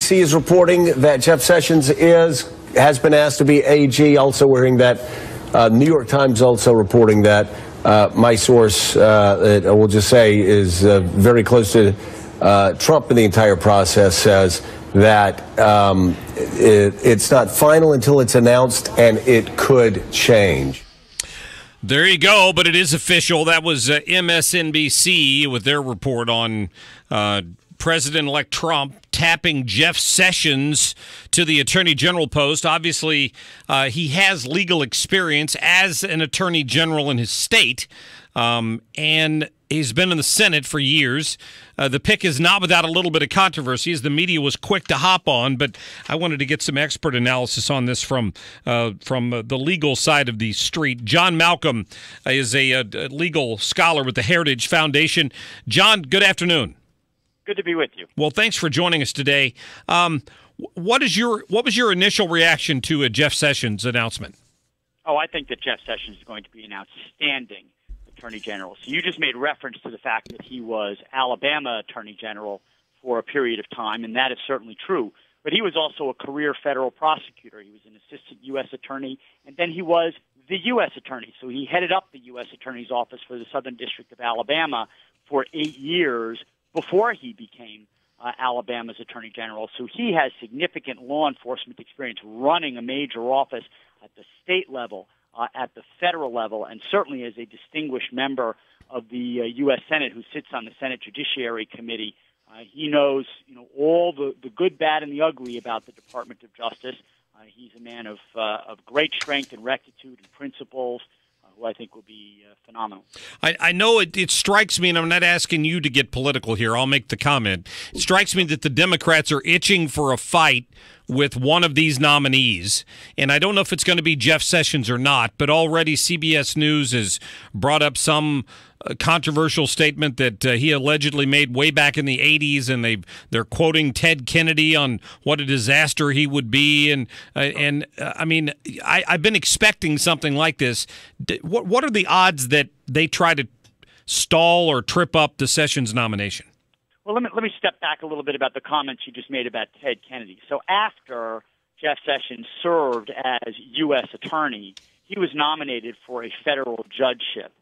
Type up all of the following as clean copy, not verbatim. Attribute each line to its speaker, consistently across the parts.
Speaker 1: He is reporting that Jeff Sessions has been asked to be AG. Also, we're hearing that New York Times also reporting that. My source, we'll just say, is very close to Trump in the entire process, says that it's not final until it's announced, and it could change.
Speaker 2: There you go, but it is official. That was MSNBC with their report on President-elect Trump tapping Jeff Sessions to the Attorney General post. Obviously, he has legal experience as an Attorney General in his state, and he's been in the Senate for years. The pick is not without a little bit of controversy, as the media was quick to hop on, but I wanted to get some expert analysis on this from the legal side of the street. John Malcolm is a legal scholar with the Heritage Foundation. John, good afternoon.
Speaker 3: Good to be with you.
Speaker 2: Well, thanks for joining us today. What was your initial reaction to a Jeff Sessions announcement?
Speaker 3: Oh, I think that Jeff Sessions is going to be an outstanding Attorney General. So you just made reference to the fact that he was Alabama Attorney General for a period of time, and that is certainly true. But he was also a career federal prosecutor. He was an assistant U.S. attorney, and then he was the U.S. attorney. So he headed up the U.S. Attorney's Office for the Southern District of Alabama for 8 years before he became Alabama's Attorney General. So he has significant law enforcement experience running a major office at the state level, at the federal level, and certainly as a distinguished member of the U.S. Senate who sits on the Senate Judiciary Committee. He knows, all the good, bad, and the ugly about the Department of Justice. He's a man of great strength and rectitude and principles, who I think will be phenomenal.
Speaker 2: I know it strikes me, and I'm not asking you to get political here. I'll make the comment. It strikes me that the Democrats are itching for a fight with one of these nominees, and I don't know if it's going to be Jeff Sessions or not, but already CBS News has brought up some controversial statement that he allegedly made way back in the 80s, and they're quoting Ted Kennedy on what a disaster he would be, and I mean, I've been expecting something like this. What are the odds that they try to stall or trip up the Sessions nomination?
Speaker 3: Well, let me step back a little bit about the comments you just made about Ted Kennedy. So after Jeff Sessions served as U.S. Attorney, he was nominated for a federal judgeship.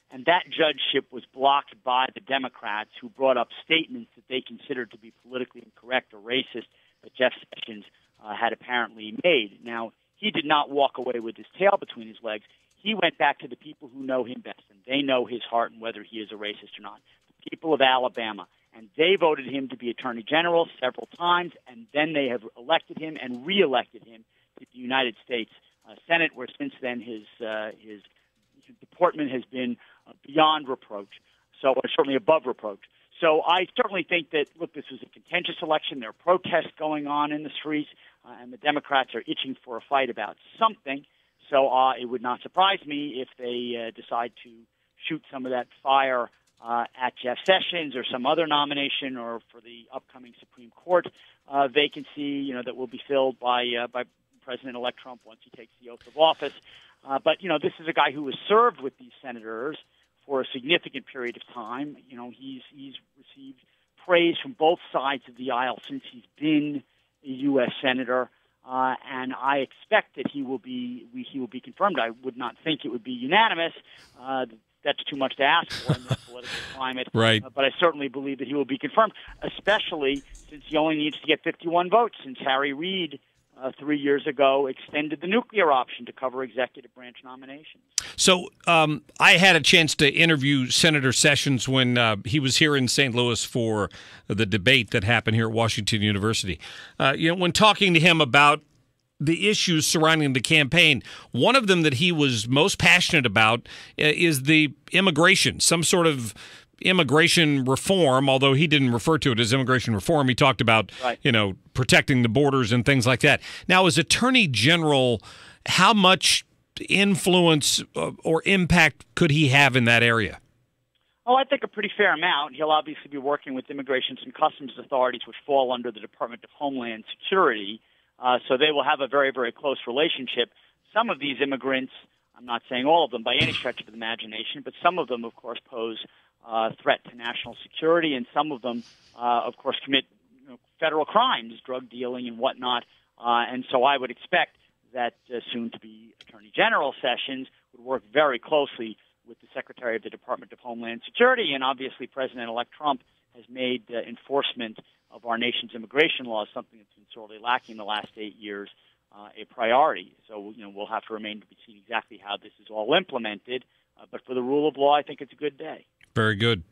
Speaker 3: And that judgeship was blocked by the Democrats, who brought up statements that they considered to be politically incorrect or racist that Jeff Sessions had apparently made. Now, he did not walk away with his tail between his legs. He went back to the people who know him best, and they know his heart and whether he is a racist or not, the people of Alabama. And they voted him to be Attorney General several times, and then they have elected him and reelected him to the United States Senate, where since then his deportment has been beyond reproach, so certainly above reproach. So I certainly think that, look, this was a contentious election. There are protests going on in the streets, and the Democrats are itching for a fight about something. So it would not surprise me if they decide to shoot some of that fire at Jeff Sessions or some other nomination, or for the upcoming Supreme Court vacancy, that will be filled by President-elect Trump once he takes the oath of office. But this is a guy who has served with these senators for a significant period of time. He's received praise from both sides of the aisle since he's been a U.S. senator, and I expect that he will be confirmed. I would not think it would be unanimous. That's too much to ask for in this political climate.
Speaker 2: Right.
Speaker 3: But I certainly believe that he will be confirmed, especially since he only needs to get 51 votes, since Harry Reid 3 years ago extended the nuclear option to cover executive branch nominations. So
Speaker 2: I had a chance to interview Senator Sessions when he was here in St. Louis for the debate that happened here at Washington University. When talking to him about the issues surrounding the campaign, one of them that he was most passionate about is the immigration, some sort of immigration reform, although he didn't refer to it as immigration reform. He talked about, protecting the borders and things like that. Now, as Attorney General, how much influence or impact could he have in that area?
Speaker 3: Oh, I think a pretty fair amount. He'll obviously be working with Immigration and Customs authorities, which fall under the Department of Homeland Security. So they will have a very, very close relationship. Some of these immigrants, I'm not saying all of them by any stretch of the imagination, but some of them, of course, pose threat to national security, and some of them, of course, commit federal crimes, drug dealing and whatnot. And so I would expect that soon-to-be Attorney General Sessions would work very closely with the Secretary of the Department of Homeland Security. And obviously, President-elect Trump has made enforcement of our nation's immigration laws, something that's been sorely lacking the last 8 years, a priority. So, we'll have to remain to be seen exactly how this is all implemented. But for the rule of law, I think it's a good day.
Speaker 2: Very good.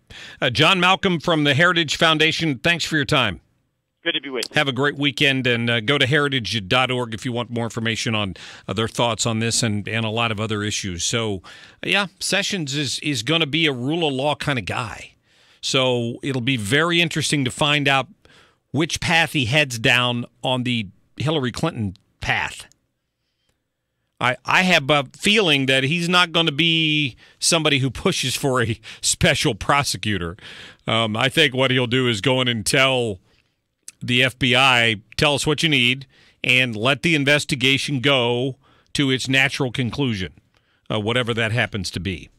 Speaker 2: John Malcolm from the Heritage Foundation, thanks for your time.
Speaker 3: Good to be with you.
Speaker 2: Have a great weekend, and go to heritage.org if you want more information on their thoughts on this and a lot of other issues. So, yeah, Sessions is going to be a rule of law kind of guy. So it'll be very interesting to find out which path he heads down on the Hillary Clinton path. I have a feeling that he's not going to be somebody who pushes for a special prosecutor. I think what he'll do is go in and tell the FBI, tell us what you need, and let the investigation go to its natural conclusion, whatever that happens to be.